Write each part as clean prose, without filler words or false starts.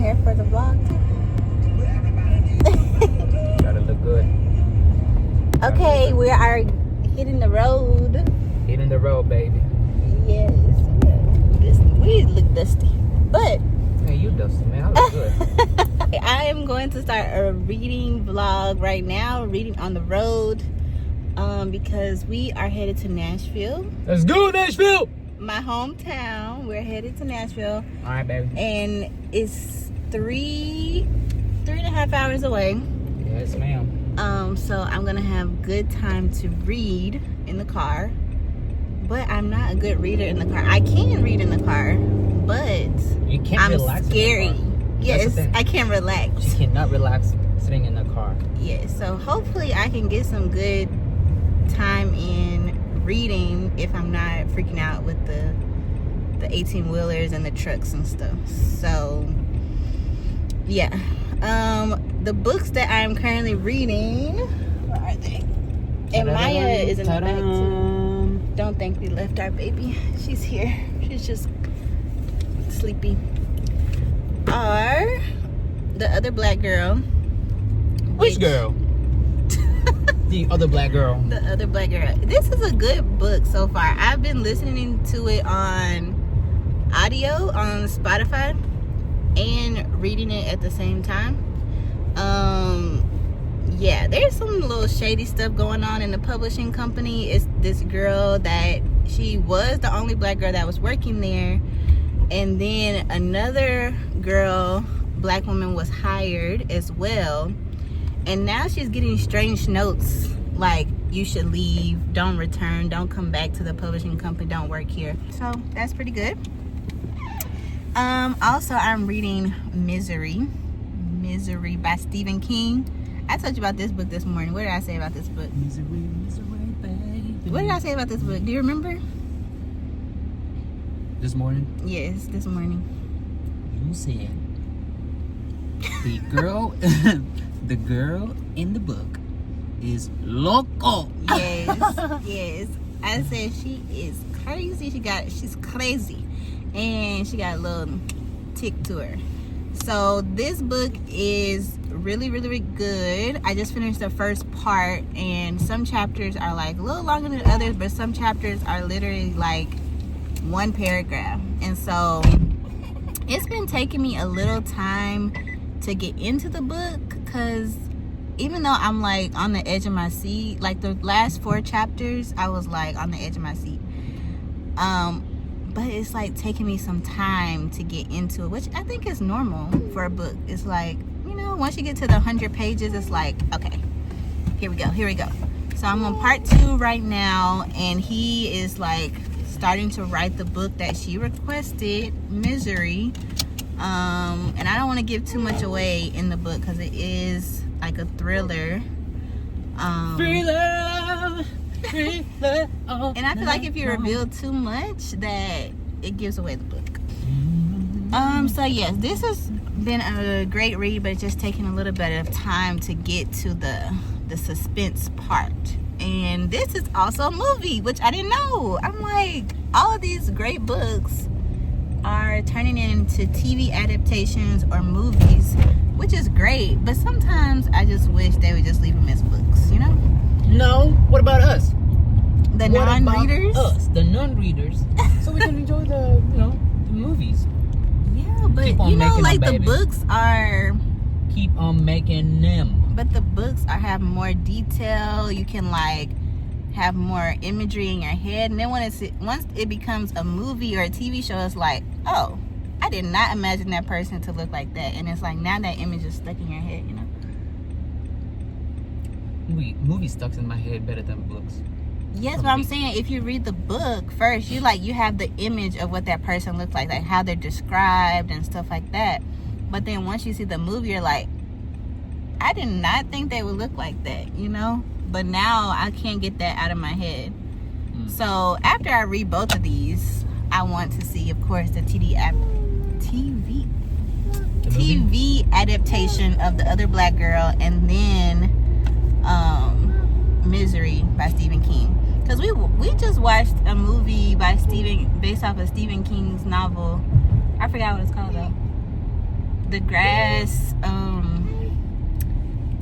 hair for the vlog too. Gotta look good. Okay, we are hitting the road. Hitting the road, baby. Yes. We look dusty, but Hey, you dusty, man. I look good. I am going to start a reading vlog right now, reading on the road, because we are headed to Nashville. Let's go, Nashville! My hometown. We're headed to Nashville. All right, baby. And it's 3.5 hours away. Yes, ma'am. So I'm gonna have good time to read in the car. But I'm not a good reader in the car. I can read in the car, but You can't I'm relax scary. in the car. That's Yes, the thing. I can't relax. You cannot relax sitting in the car. Yes, so hopefully I can get some good time in reading if I'm not freaking out with the 18-wheelers and the trucks and stuff. So yeah, the books that I'm currently reading, where are they? And Maya is in the back too. Don't think we left our baby. She's here. She's just sleepy. Are The Other Black Girl. Which girl? The other black girl. The Other Black Girl. This is a good book so far. I've been listening to it on audio on Spotify and reading it at the same time. Yeah, there's some little shady stuff going on in the publishing company. It's this girl that she was the only black girl that was working there, and then another girl, black woman, was hired as well. And now she's getting strange notes like, you should leave, don't return, don't come back to the publishing company, don't work here. So that's pretty good. Also, I'm reading Misery by Stephen King. I told you about this book this morning. What did I say about this book? Misery, baby. What did I say about this book? Do you remember? This morning, Yes, this morning. you said the girl, the girl in the book is loco. Yes, yes. I said she is crazy. She's crazy, and she got a little tick to her. So this book is really, really, really good. I just finished the first part, and some chapters are like a little longer than others, but some chapters are literally like one paragraph. And so it's been taking me a little time to get into the book, because even though I'm like on the edge of my seat, like the last 4 chapters I was like on the edge of my seat, but it's like taking me some time to get into it, which I think is normal for a book. It's like, you know, once you get to the 100 pages, it's like, okay, here we go. So I'm on part 2 right now, and he is like starting to write the book that she requested, Misery. And I don't want to give too much away in the book because it is like a thriller. And I feel like if you reveal too much, that it gives away the book. So yes, this has been a great read, but it's just taking a little bit of time to get to the suspense part. And this is also a movie, which I didn't know. I'm like, all of these great books are turning into TV adaptations or movies, which is great, but sometimes I just wish they would just leave them as books, you know? No, what about us? The What about non-readers? us, the non-readers, so we can enjoy the movies. Yeah, but Keep on you know, making like them, the baby. books are, Keep on making them. but the books have more detail. You can like have more imagery in your head, and then once it becomes a movie or a TV show, it's like, oh, I did not imagine that person to look like that, and it's like now that image is stuck in your head, you know? Movie stuck in my head better than books. Yes, but I'm saying if you read the book first, you have the image of what that person looks like how they're described and stuff like that. But then once you see the movie, you're like, I did not think they would look like that, you know? But now I can't get that out of my head. So after I read both of these, I want to see, of course, the TV adaptation of The Other Black Girl, and then Misery by Stephen King. Because we just watched a movie based off of Stephen King's novel. I forgot what it's called though. the grass,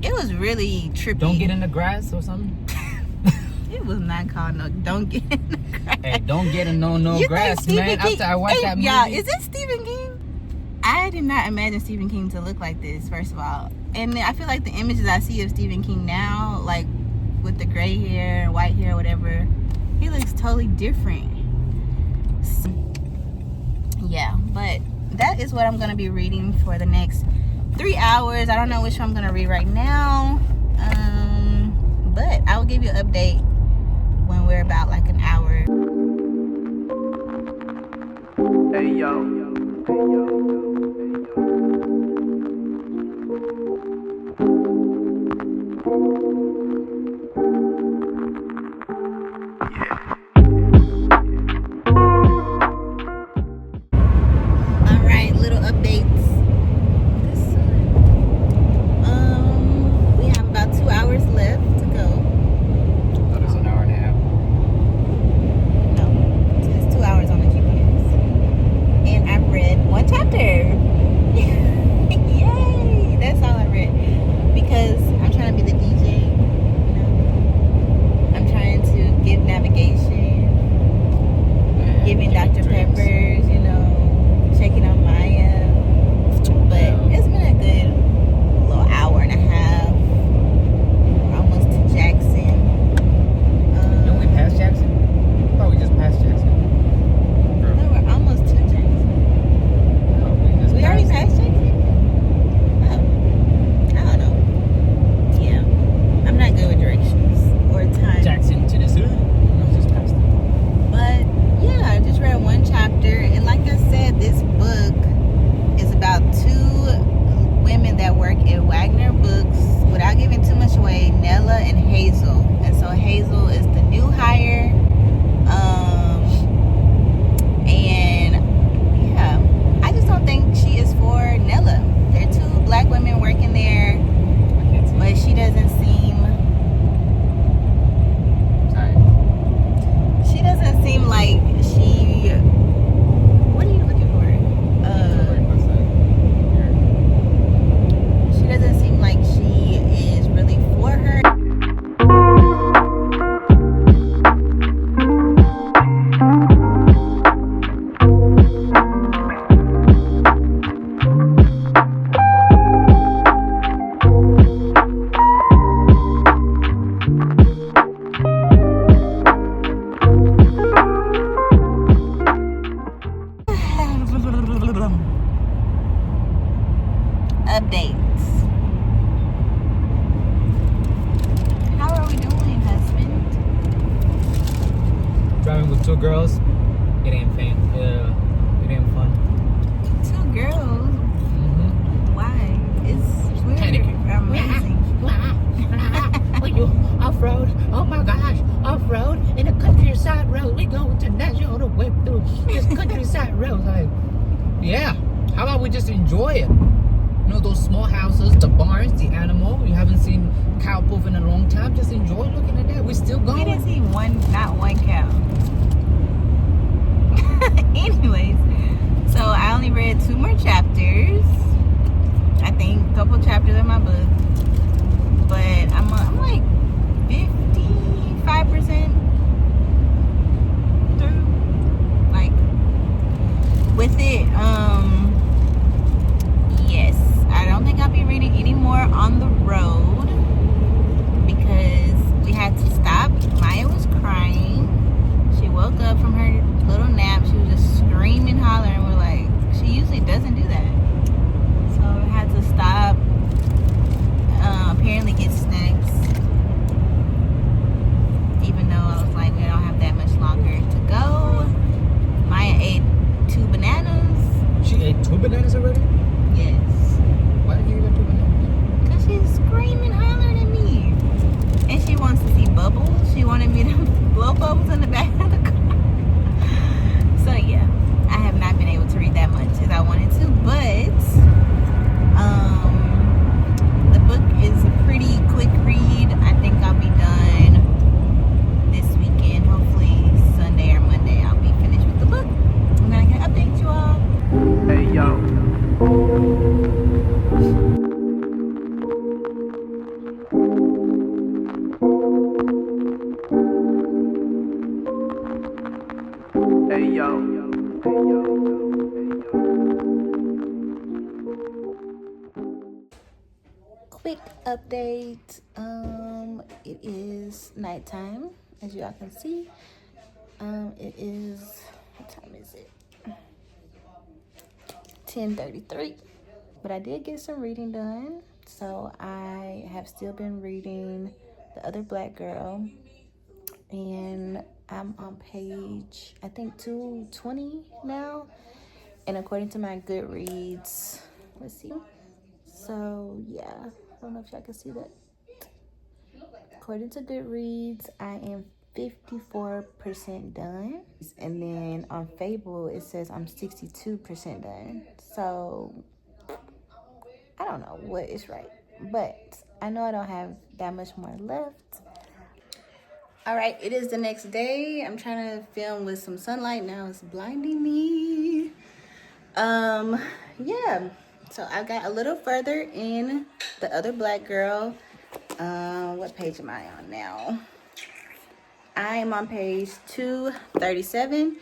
it was really trippy. Don't get in the grass or something. It was not called no. Don't get in the grass. Hey, don't get in no You grass, think man. Stephen King, After I watched that movie. y'all, is it Stephen King? I did not imagine Stephen King to look like this. First of all, and I feel like the images I see of Stephen King now, like with the gray hair, white hair, whatever, he looks totally different. So, yeah, but that is what I'm gonna be reading for the next 3 hours. I don't know which one I'm gonna read right now, but I will give you an update when we're about like an hour. Hey yo. All right, little updates. We have about 2 hours left to go. That is an hour and a half. No, it's 2 hours on the GPS. And I've read 1 chapter. Yay! That's all I read. Because I'm trying to be the DJ. You know? I'm trying to give navigation, giving Dr. Peppers, you know, checking on Maya. But it's been a good little hour and a half. We're almost to Jackson. Didn't we pass Jackson? I thought we just passed Jackson. No, we're almost to Jackson. No, We already passed Jackson? Oh. I don't know. Yeah. I'm not good with directions or time. Jackson to the zoo. No, just past it. But yeah, I just read 1 chapter, and like I said, this book is about 2 women that work at Wagner Books. Without giving too much away, Nella and Hazel. And so Hazel is the new hire. And yeah, I just don't think she is for Nella. There are 2 black women working there, I can't see. but she doesn't seem. Sorry. She doesn't seem like she. What are you looking for? She doesn't seem like she is really for her. Updates. How are we doing, husband? Driving with 2 girls. It ain't fun. It ain't fun. 2 girls. Mm-hmm. Why? It's weird. Panicking. Amazing. You off-road, oh my gosh, off-road in a countryside road. We go international the way through this countryside road. Like, yeah. How about we just enjoy it? You know, those small houses, the barns, the animal. You haven't seen cow poof in a long time. Just enjoy looking at that. We're still We going. didn't see not one cow. Anyways, so I only read 2 more chapters. I think a couple chapters in my book, but I'm like 55% through, like with it. Yes, I don't think I'll be reading any more on the road because we had to stop. Maya was crying. She woke up from her little nap. She was just screaming, hollering. We're like, she usually doesn't do that. So we had to stop. Apparently get snacks. Even though I was like, we don't have that much longer to go. Maya ate 2 bananas. She ate 2 bananas already? Yes. Why did you eat 2 bananas? Because she's screaming, hollering at me. And she wants to see bubbles. She wanted me to blow bubbles in the back of the car. So yeah, I have not been able to read that much as I wanted to, but the book is a pretty quick read. I think I'll be done this weekend. Hopefully Sunday or Monday I'll be finished with the book. I'm gonna update you all. Hey yo. quick update. It is nighttime, as y'all can see. It is, what time is it? 10:33. But I did get some reading done. So I have still been reading The Other Black Girl. And I'm on page, I think, 220 now. And according to my Goodreads, let's see. So yeah, I don't know if y'all can see that. According to Goodreads, I am 54% done. And then on Fable, it says I'm 62% done. So I don't know what is right, but I know I don't have that much more left. All right, it is the next day. I'm trying to film with some sunlight. Now it's blinding me. Yeah. So I got a little further in The Other Black Girl. What page am I on now? I am on page 237,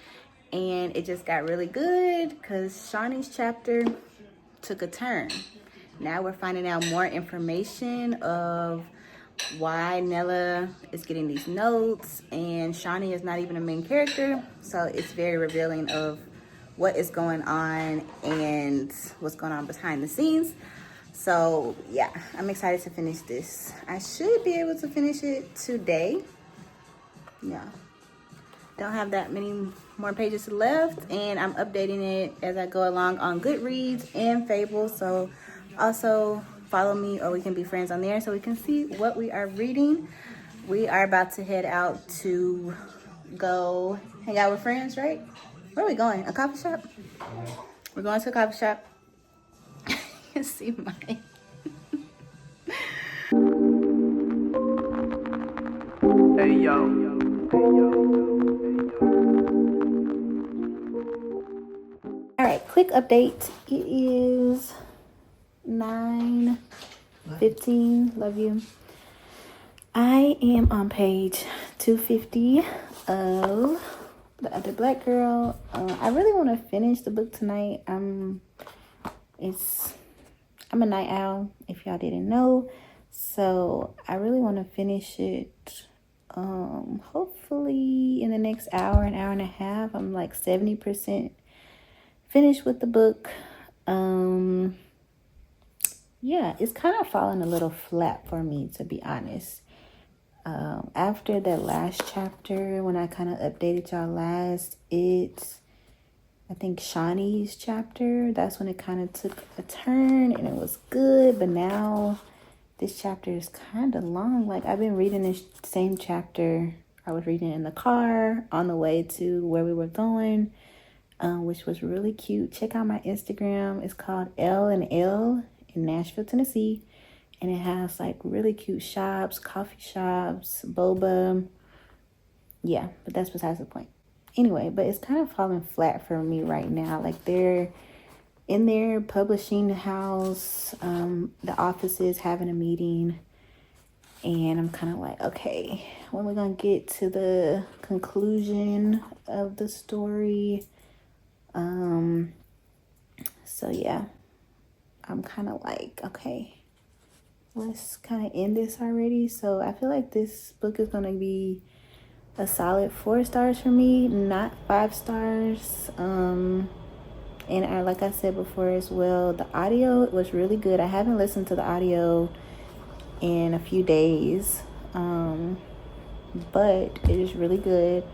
and it just got really good because Shawnee's chapter took a turn. Now we're finding out more information of why Nella is getting these notes, and Shawnee is not even a main character, so it's very revealing of what is going on and what's going on behind the scenes. So yeah, I'm excited to finish this. I should be able to finish it today. Yeah, don't have that many more pages left, and I'm updating it as I go along on Goodreads and Fable. So also follow me, or we can be friends on there so we can see what we are reading. We are about to head out to go hang out with friends, right? Where are we going? A coffee shop? We're going to a coffee shop. You can see my... Hey yo. All right, quick update. It is 9:15. Love you. I am on page 250 of The Other Black Girl. I really want to finish the book tonight. I'm a night owl, if y'all didn't know. So I really want to finish it. Hopefully in the next hour, an hour and a half. I'm like 70% finished with the book. Yeah, it's kind of fallen a little flat for me, to be honest. After that last chapter, when I kind of updated y'all last, I think Shawnee's chapter, that's when it kind of took a turn and it was good. But now this chapter is kind of long. Like, I've been reading this same chapter. I was reading it in the car on the way to where we were going, which was really cute. Check out my Instagram. It's called L and L in Nashville, Tennessee. And it has like really cute shops, coffee shops, boba. Yeah, but that's besides the point. Anyway, but it's kind of falling flat for me right now. Like, they're in their publishing house, the office is having a meeting, and I'm kind of like, okay, when we're gonna get to the conclusion of the story? So yeah, I'm kind of like, okay, let's kind of end this already. So I feel like this book is gonna be a solid 4 stars for me, not 5 stars. And like I said before as well, the audio was really good. I haven't listened to the audio in a few days, but it is really good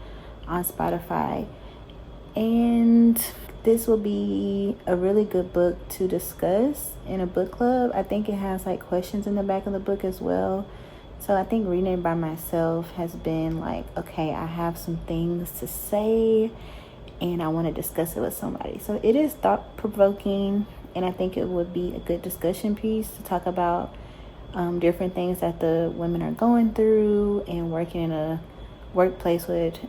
on Spotify. And this will be a really good book to discuss in a book club. I think it has like questions in the back of the book as well. So I think reading it by myself has been like, okay, I have some things to say and I want to discuss it with somebody. So it is thought-provoking, and I think it would be a good discussion piece to talk about different things that the women are going through and working in a workplace with,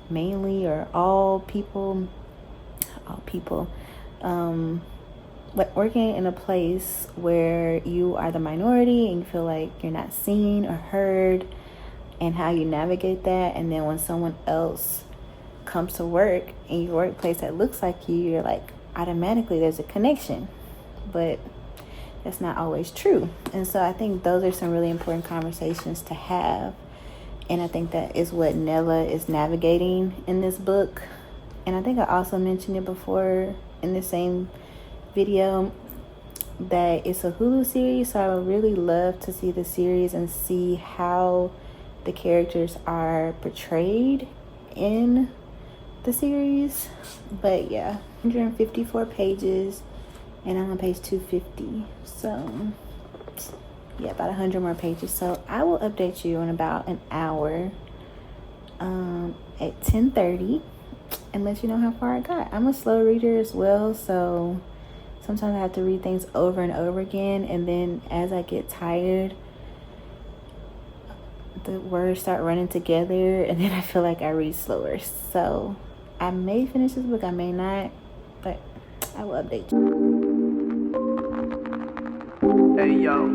mainly or all people, but working in a place where you are the minority and you feel like you're not seen or heard, and how you navigate that. And then when someone else comes to work in your workplace that looks like you, you're like, automatically there's a connection. But that's not always true. And so I think those are some really important conversations to have. And I think that is what Nella is navigating in this book. And I think I also mentioned it before in the same video that it's a Hulu series. So I would really love to see the series and see how the characters are portrayed in the series. But yeah, 154 pages, and I'm on page 250. So yeah, about 100 more pages. So I will update you in about an hour at 10:30 and let you know how far I got. I'm a slow reader as well, so sometimes I have to read things over and over again, and then as I get tired, the words start running together, and then I feel like I read slower. So I may finish this book, I may not, but I will update you. Hey yo.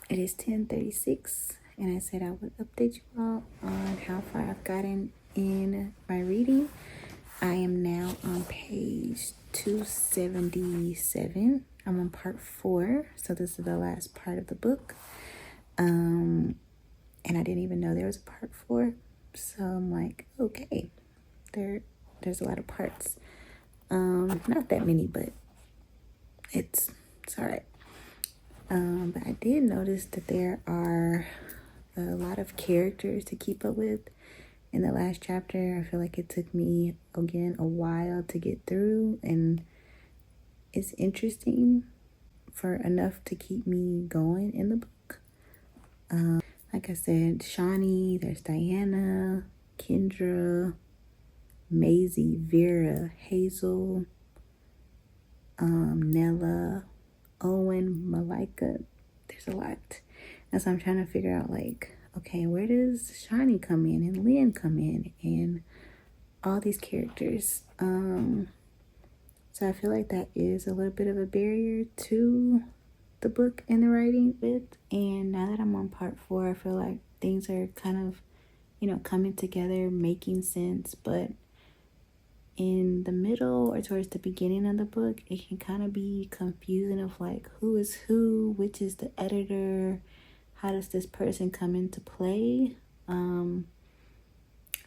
It is 10:36, and I said I would update you all on how far I've gotten in my reading. I am now on page 277. I'm on part 4, so this is the last part of the book. And I didn't even know there was a part 4, so I'm like, okay, there's a lot of parts. Not that many, but it's all right. But I did notice that there are a lot of characters to keep up with in the last chapter. I feel like it took me, again, a while to get through, and it's interesting for enough to keep me going in the book. Like I said, Shawnee, there's Diana, Kendra, Maisie, Vera, Hazel, Nella, Owen, Malika. There's a lot. And so I'm trying to figure out, like, okay, where does Shawnee come in and Lynn come in and all these characters? So I feel like that is a little bit of a barrier to the book and the writing with. And now that I'm on part 4, I feel like things are kind of, coming together, making sense. But in the middle or towards the beginning of the book, it can kind of be confusing of like, who is who, which is the editor, how does this person come into play?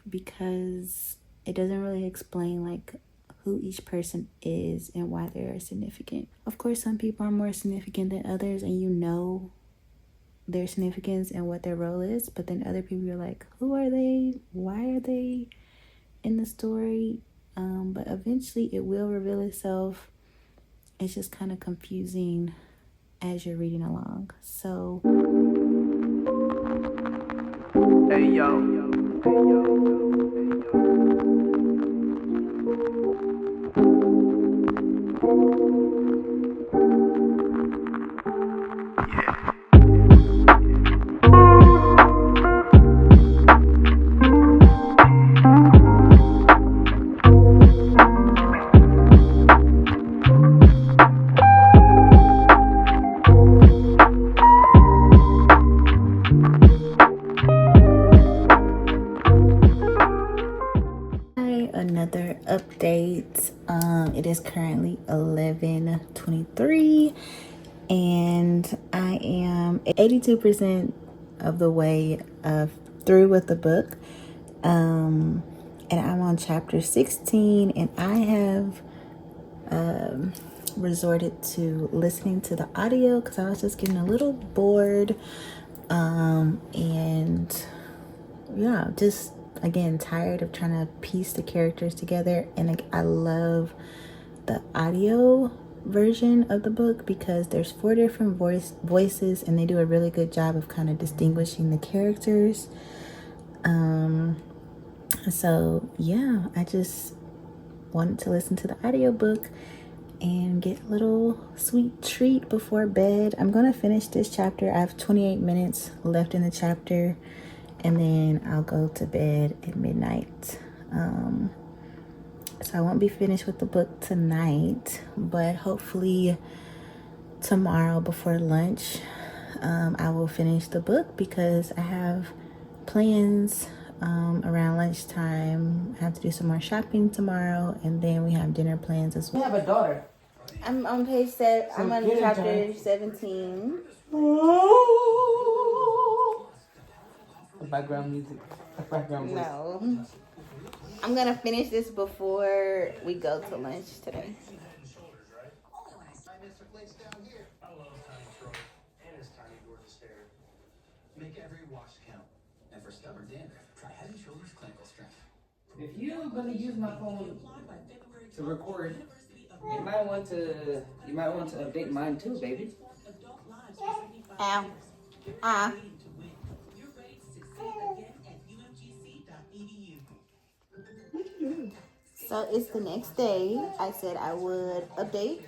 Because it doesn't really explain like who each person is and why they're significant. Of course, some people are more significant than others, and their significance and what their role is, but then other people are like, who are they? Why are they in the story? But eventually it will reveal itself. It's just kind of confusing as you're reading along. So Hey yo. currently 11:23, and I am 82% of the way through with the book. And I'm on chapter 16, and I have resorted to listening to the audio because I was just getting a little bored. And yeah, just again tired of trying to piece the characters together. And like, I love the audio version of the book because there's 4 different voices, and they do a really good job of kind of distinguishing the characters. So yeah, I just wanted to listen to the audiobook and get a little sweet treat before bed. I'm gonna finish this chapter. I have 28 minutes left in the chapter, and then I'll go to bed at midnight. So I won't be finished with the book tonight, but hopefully tomorrow before lunch, I will finish the book because I have plans around lunchtime. I have to do some more shopping tomorrow, and then we have dinner plans as well. We have a daughter. I'm on page 7. I'm on get it chapter done. 17. The background music. The background voice. No. I'm going to finish this before we go to lunch today. Make every wash count. And for stubborn dandruff, try Head and Shoulders Clinical Strength. If you're gonna use my phone to record, you might want to update mine too, baby. Ow. Ah. So it's the next day. I said I would update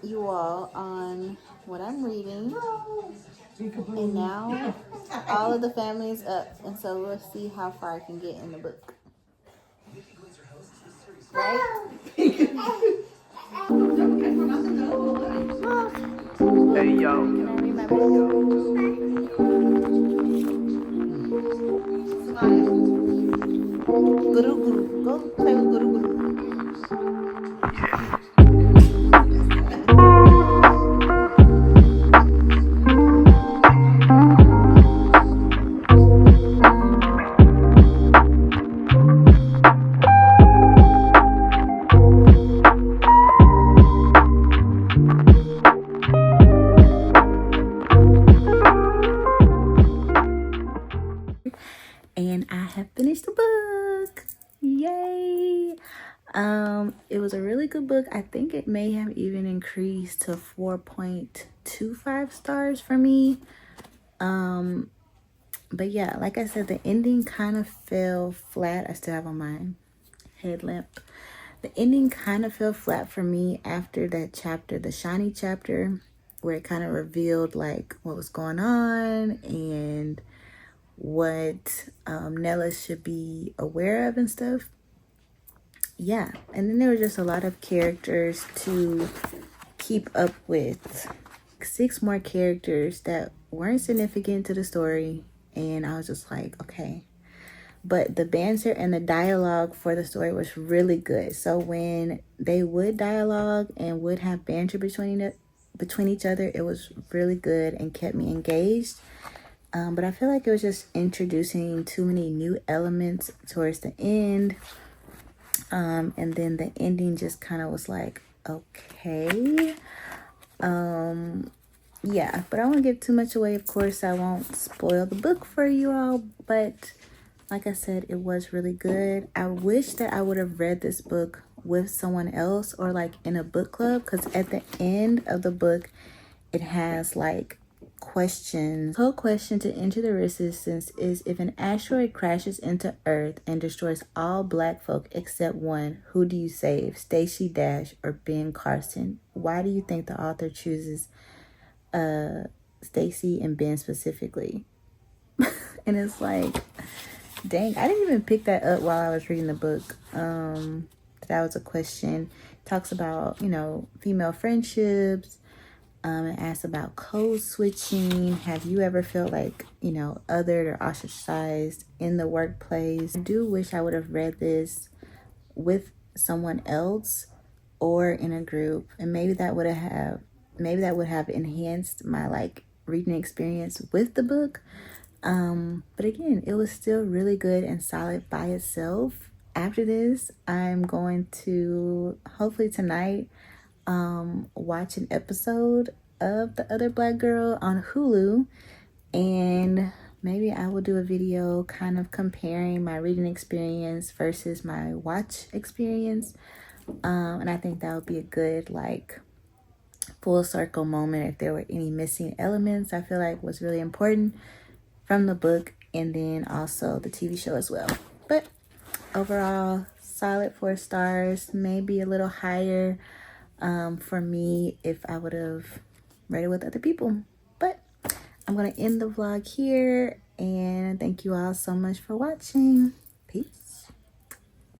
you all on what I'm reading. And now all of the family is up. And so we'll see how far I can get in the book. Right? Hey yo. Can I read my book? Guru Guru. Go play with Guru Guru. And I have finished the book. Yay! It was a really good book. I think it may have even increased to 4.25 stars for me. But yeah, like I said, the ending kind of fell flat. I still have on my headlamp. The ending kind of fell flat for me after that chapter, the shiny chapter, where it kind of revealed like what was going on and what Nella should be aware of and stuff. Yeah, and then there were just a lot of characters to keep up with. 6 more characters that weren't significant to the story, and I was just like, okay. But the banter and the dialogue for the story was really good. So when they would dialogue and would have banter between each other, it was really good and kept me engaged. But I feel like it was just introducing too many new elements towards the end. And then the ending just kind of was like, okay. Yeah, but I won't give too much away. Of course, I won't spoil the book for you all. But like I said, it was really good. I wish that I would have read this book with someone else or like in a book club. Because at the end of the book, it has like questions. The whole question to Enter the Resistance is, if an asteroid crashes into Earth and destroys all black folk except one, who do you save? Stacey Dash or Ben Carson? Why do you think the author chooses Stacey and Ben specifically? And it's like, dang, I didn't even pick that up while I was reading the book. That was a question. It talks about, female friendships. It asks about code switching. Have you ever felt like, othered or ostracized in the workplace? I do wish I would have read this with someone else or in a group, and maybe that would have enhanced my like reading experience with the book. But again, it was still really good and solid by itself. After this, I'm going to hopefully tonight watch an episode of The Other Black Girl on Hulu, and maybe I will do a video kind of comparing my reading experience versus my watch experience. And I think that would be a good like full circle moment if there were any missing elements I feel like was really important from the book, and then also the TV show as well. But overall, solid 4 stars, maybe a little higher for me if I would have read it with other people. But I'm gonna end the vlog here, and thank you all so much for watching. Peace.